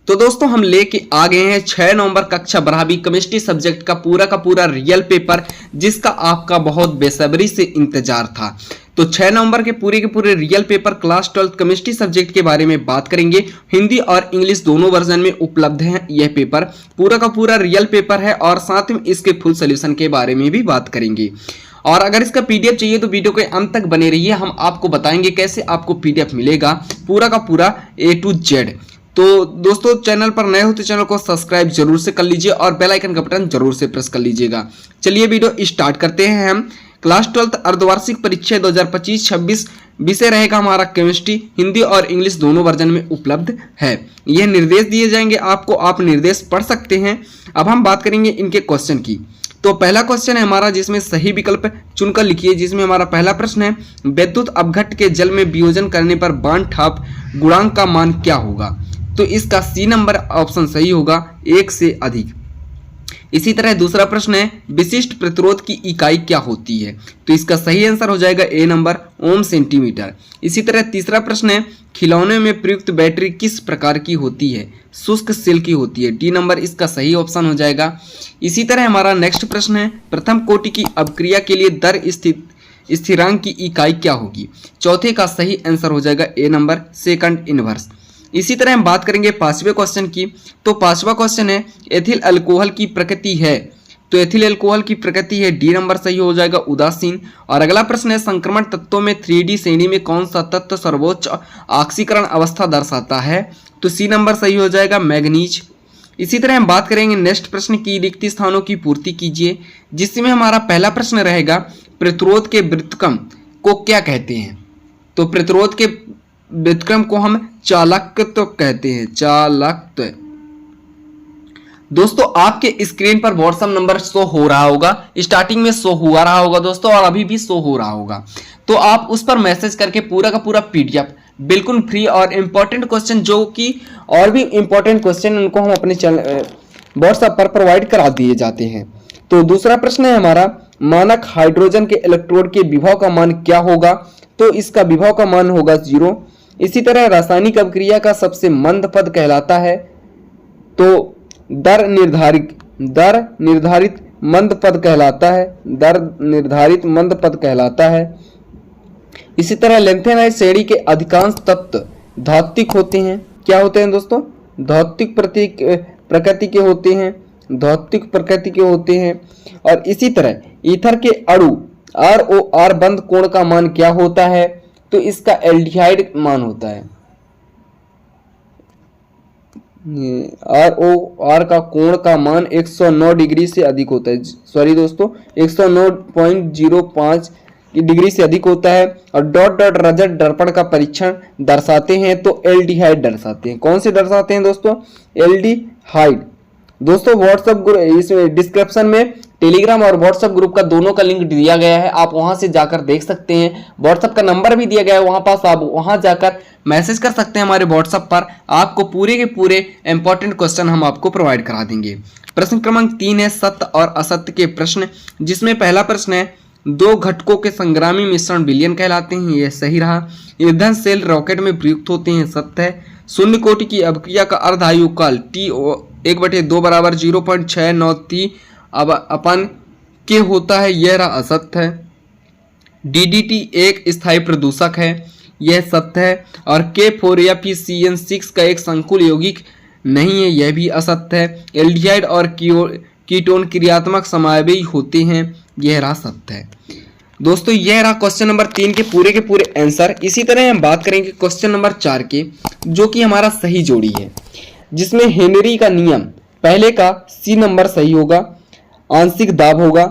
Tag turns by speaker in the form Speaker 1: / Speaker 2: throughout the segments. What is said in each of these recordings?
Speaker 1: तो दोस्तों हम लेके आ गए हैं 6 नवंबर कक्षा 12वीं केमिस्ट्री सब्जेक्ट का पूरा रियल पेपर, जिसका आपका बहुत बेसब्री से इंतजार था। तो 6 नवंबर के पूरे real paper class 12 chemistry subject के बारे में बात करेंगे। हिंदी और इंग्लिश दोनों वर्जन में उपलब्ध है यह पेपर, पूरा रियल पेपर है और साथ में इसके फुल सोल्यूशन के बारे में भी बात करेंगे। और अगर इसका पीडीएफ चाहिए तो वीडियो के अंत तक बने रहिए, हम आपको बताएंगे कैसे आपको पीडीएफ मिलेगा पूरा A to Z। तो दोस्तों चैनल पर नए हो तो चैनल को सब्सक्राइब जरूर से कर लीजिए और बेल आइकन का बटन जरूर से प्रेस कर लीजिएगा। चलिए वीडियो स्टार्ट करते हैं। हम क्लास 12 अर्धवार्षिक परीक्षा 2025-26 विषय रहेगा हमारा केमिस्ट्री, हिंदी और इंग्लिश दोनों वर्जन में उपलब्ध है। यह निर्देश दिए जाएंगे आपको, आप निर्देश पढ़ सकते हैं। अब हम बात करेंगे इनके क्वेश्चन की। तो पहला क्वेश्चन है हमारा जिसमें सही विकल्प चुनकर लिखिए, जिसमें हमारा पहला प्रश्न है विद्युत अपघट्ट के जल में वियोजन करने पर बांड ठाप गुणांक का मान क्या होगा। तो इसका सी नंबर ऑप्शन सही होगा, 1 से अधिक। इसी तरह दूसरा प्रश्न है विशिष्ट प्रतिरोध की इकाई क्या होती है। तो इसका सही आंसर हो जाएगा ए नंबर, ओम सेंटीमीटर। इसी तरह तीसरा प्रश्न है खिलौने में प्रयुक्त बैटरी किस प्रकार की होती है। शुष्क सेल की होती है, डी नंबर इसका सही ऑप्शन हो जाएगा। इसी तरह हमारा नेक्स्ट प्रश्न है प्रथम कोटि की अपक्रिया के लिए दर स्थिरांक की इकाई क्या होगी। चौथे का सही आंसर हो जाएगा ए नंबर, सेकंड इनवर्स। इसी तरह हम बात करेंगे पांचवें क्वेश्चन की। तो पांचवा क्वेश्चन है एथिल अल्कोहल की प्रकृति है। तो एथिल अल्कोहल की प्रकृति है, डी नंबर सही हो जाएगा, उदासीन। और अगला प्रश्न है संक्रमण तत्वों में 3D श्रेणी में कौन सा तत्व सर्वोच्च ऑक्सीकरण अवस्था दर्शाता है। तो सी नंबर सही हो जाएगा, मैग्नीज। इसी तरह हम बात करेंगे नेक्स्ट प्रश्न की, रिक्त स्थानों की पूर्ति कीजिए, जिसमें हमारा पहला प्रश्न रहेगा प्रतिरोध के व्युत्क्रम को क्या कहते हैं। तो प्रतिरोध के व्युत्क्रम को हम चालकत्व कहते हैं, चालकत्व। दोस्तों आपके स्क्रीन पर व्हाट्सएप नंबर शो हो रहा होगा, स्टार्टिंग में शो हुआ रहा होगा दोस्तों, और अभी भी शो हो रहा होगा। तो आप उस पर मैसेज करके पूरा पीडीएफ बिल्कुल फ्री और इंपॉर्टेंट क्वेश्चन, जो कि और भी इंपॉर्टेंट क्वेश्चन उनको हम अपने चैनल व्हाट्सएप पर प्रोवाइड करा दिए जाते हैं। तो दूसरा प्रश्न है हमारा मानक हाइड्रोजन के इलेक्ट्रोड के विभव का मान क्या होगा। तो इसका विभव का मान होगा 0। इसी तरह रासायनिक अभिक्रिया का सबसे मंद पद कहलाता है। तो दर निर्धारित मंद पद कहलाता है, दर निर्धारित मंद पद कहलाता है। इसी तरह लेंथेनाइड श्रेणी के अधिकांश तत्व धौतिक होते हैं। क्या होते हैं दोस्तों, धौतिक प्रकृति के होते हैं, धौतिक प्रकृति के होते हैं। और इसी तरह ईथर के अणु ROR बंद कोण का मान क्या होता है। तो इसका एल्डिहाइड मान होता है, ROR का कोण का मान 109 डिग्री से अधिक होता है, सॉरी दोस्तों 109.05 डिग्री से अधिक होता है। और डॉट रजत दर्पण का परीक्षण दर्शाते हैं तो एल्डिहाइड दर्शाते हैं। कौन से दर्शाते हैं दोस्तों, एल्डिहाइड। दोस्तों व्हाट्सएप ग्रुप इस डिस्क्रिप्शन में टेलीग्राम और व्हाट्सएप ग्रुप का दोनों का लिंक दिया गया है, आप वहां से जाकर देख सकते हैं। व्हाट्सएप का नंबर भी दिया गया है वहां पास, आप वहां जाकर मैसेज कर सकते हैं हमारे व्हाट्सएप पर, आपको पूरे के पूरे इंपॉर्टेंट क्वेश्चन हम आपको प्रोवाइड करा देंगे। प्रश्न क्रमांक 3 है सत्य और असत्य के प्रश्न, जिसमें पहला प्रश्न है दो घटकों के संग्रामी मिश्रण विलयन कहलाते हैं, यह सही रहा। ईंधन सेल रॉकेट में प्रयुक्त होते हैं, सत्य है। शून्य कोटि की अभिक्रिया का अर्ध आयु काल T1/2 बराबर 0.693 अपन के होता है, यह रहा असत्य है। DDT एक स्थायी प्रदूषक है, यह सत्य है। और K4 या PCN6 का एक संकुल यौगिक नहीं है, यह भी असत्य है। एल्डिहाइड और कीटोन क्रियात्मक समावयवी होते हैं, यह रहा सत्य है। दोस्तों यह रहा क्वेश्चन नंबर 3 के पूरे आंसर। इसी तरह हम बात करेंगे क्वेश्चन नंबर 4 के, जो कि हमारा सही जोड़ी है, जिसमें हेनरी का नियम पहले का सी नंबर सही होगा, आंशिक दाब होगा।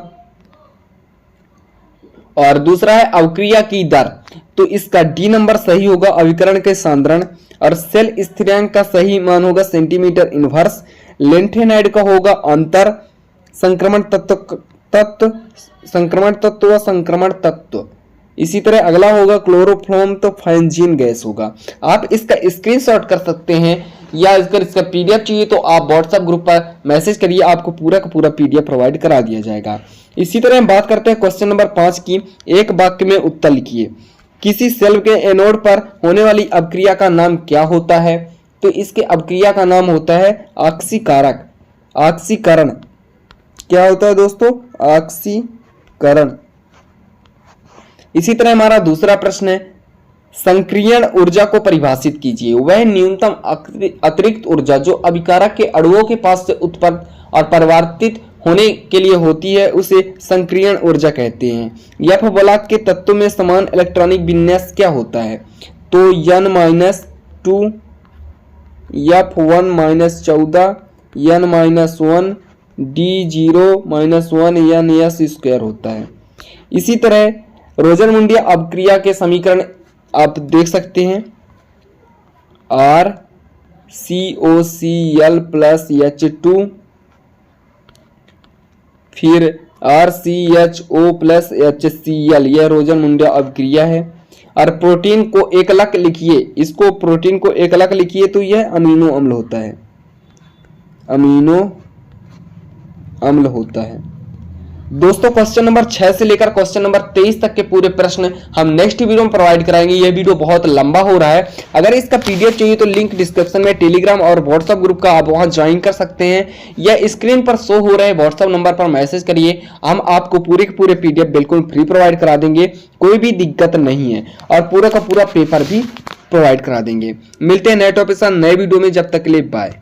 Speaker 1: और दूसरा है अवक्रिया की दर, तो इसका डी नंबर सही होगा, अभिकरण के सांद्रण। और सेल स्थिरांक का सही मान होगा सेंटीमीटर इनवर्स। लेंथेनाइड का होगा अंतर संक्रमण तत्व व संक्रमण तत्व। इसी तरह अगला होगा क्लोरोफ्लोम, तो फेंजीन गैस होगा। आप इसका स्क्रीनशॉट कर सकते हैं, या अगर इसका पीडीएफ चाहिए तो आप व्हाट्सएप ग्रुप पर मैसेज करिए, आपको पूरा का पूरा पीडीएफ प्रोवाइड करा दिया जाएगा। इसी तरह हम बात करते हैं क्वेश्चन नंबर 5 की। एक वाक्य में उत्तर लिखिए, किसी सेल के एनोड पर होने वाली अपक्रिया का नाम क्या होता है। तो इसके अपक्रिया का नाम होता है ऑक्सीकारक, ऑक्सीकरण। क्या होता है दोस्तों? ऑक्सीकरण। इसी तरह हमारा दूसरा प्रश्न है, संक्रियण ऊर्जा को परिभाषित कीजिए। वह न्यूनतम अतिरिक्त ऊर्जा जो अभिकारक के अणुओं के पास से उत्पन्न और परिवर्तित होने के लिए होती है उसे संक्रियण ऊर्जा कहते हैं। एफ वलय के तत्व में समान इलेक्ट्रॉनिक विन्यास क्या होता है? तो n-2 F1-14 n-1 D0-1 ns² होता है। इसी तरह रोजन-मुंडिया अपक्रिया के समीकरण आप देख सकते हैं, RCOCl प्लस H2 फिर RCHO प्लस HCl, यह रोजन-मुंडिया अपक्रिया है। और प्रोटीन को एक अलग लिखिए, इसको प्रोटीन को एक अलग लिखिए तो यह अमीनो अम्ल होता है, अमीनो अम्ल होता है। दोस्तों क्वेश्चन नंबर 6 से लेकर क्वेश्चन नंबर 23 तक के पूरे प्रश्न हम नेक्स्ट वीडियो में प्रोवाइड कराएंगे। यह वीडियो बहुत लंबा हो रहा है। अगर इसका पीडीएफ चाहिए तो लिंक डिस्क्रिप्शन में टेलीग्राम और व्हाट्सएप ग्रुप का आप वहां ज्वाइन कर सकते हैं, या स्क्रीन पर शो हो रहे व्हाट्सएप नंबर पर मैसेज करिए, हम आपको पूरे के पूरे पीडीएफ बिल्कुल फ्री प्रोवाइड करा देंगे, कोई भी दिक्कत नहीं है, और पूरा का पूरा पेपर भी प्रोवाइड करा देंगे। मिलते हैं नए टॉपिक के साथ नए वीडियो में, जब तक के लिए बाय।